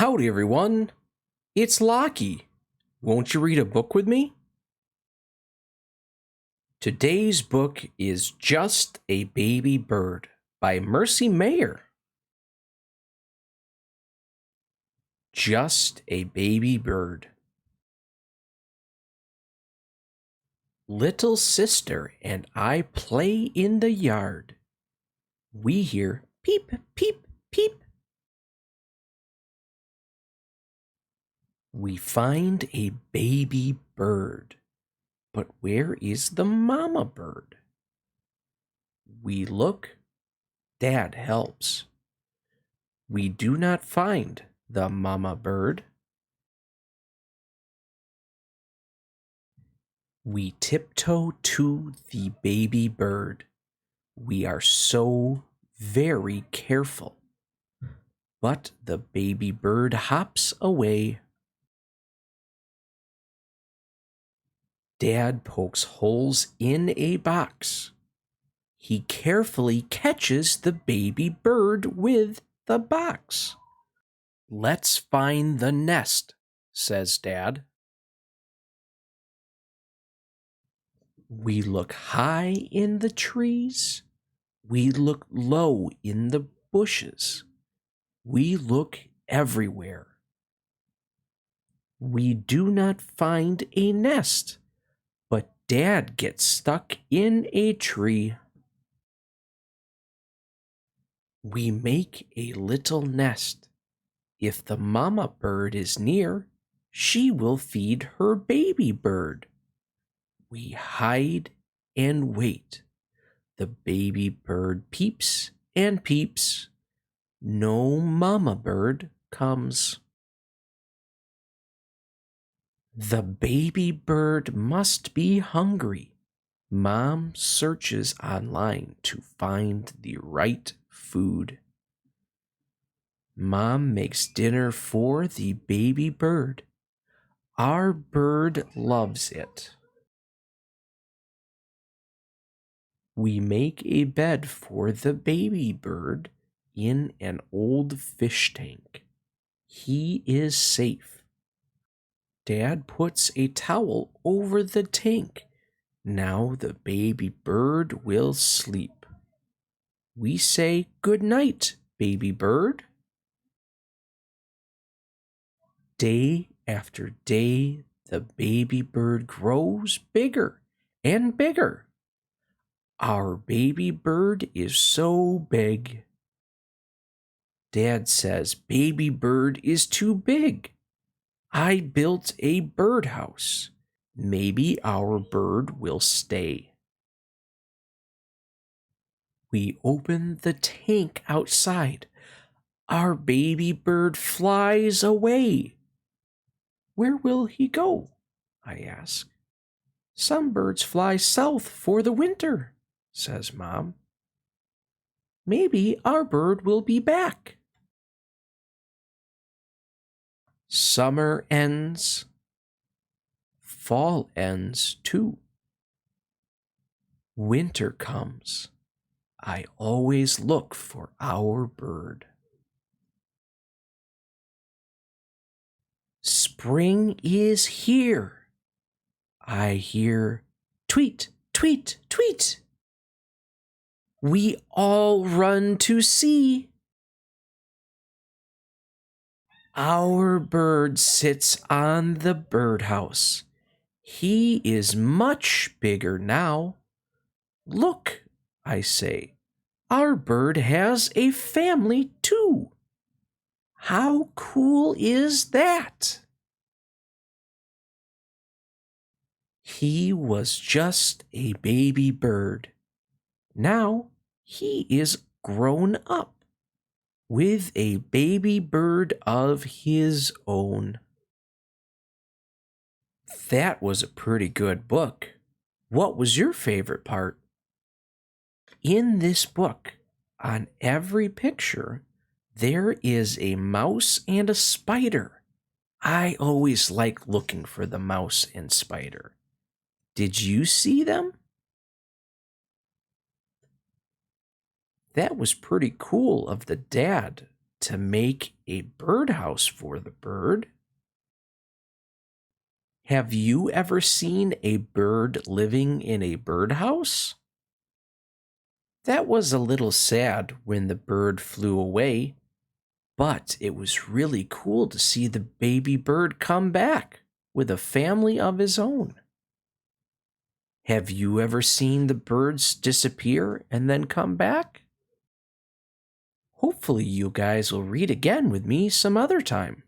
Howdy, everyone. It's Locky. Won't you read a book with me? Today's book is Just a Baby Bird by Mercer. Just a baby bird. Little sister and I play in the yard. We hear peep, peep, peep. We find a baby bird. But where is the mama bird? We look. Dad helps. We do not find the mama bird. We tiptoe to the baby bird. We are so very careful. But the baby bird hops away. Dad pokes holes in a box. He carefully catches the baby bird with the box. Let's find the nest, says Dad. We look high in the trees. We look low in the bushes. We look everywhere. We do not find a nest, but Dad gets stuck in a tree. We make a little nest. If the mama bird is near, she will feed her baby bird. We hide and wait. The baby bird peeps and peeps. No mama bird comes. The baby bird must be hungry. Mom searches online to find the right food. Mom makes dinner for the baby bird. Our bird loves it. We make a bed for the baby bird in an old fish tank. He is safe. Dad puts a towel over the tank. Now the baby bird will sleep. We say good night, baby bird. Day after day, the baby bird grows bigger and bigger. Our baby bird is so big. Dad says baby bird is too big. I built a birdhouse. Maybe our bird will stay. We open the tank outside. Our baby bird flies away. Where will he go? I ask. Some birds fly south for the winter, says Mom. Maybe our bird will be back. Summer ends. Fall ends too. Winter comes. I always look for our bird. Spring is here. I hear tweet, tweet, tweet. We all run to see. Our bird sits on the birdhouse. He is much bigger now. Look, I say, our bird has a family too. How cool is that? He was just a baby bird. Now he is grown up with a baby bird of his own. That was a pretty good book. What was your favorite part? In this book, on every picture, there is a mouse and a spider. I always like looking for the mouse and spider. Did you see them? That was pretty cool of the dad to make a birdhouse for the bird. Have you ever seen a bird living in a birdhouse? That was a little sad when the bird flew away, but it was really cool to see the baby bird come back with a family of his own. Have you ever seen the birds disappear and then come back? Hopefully, you guys will read again with me some other time.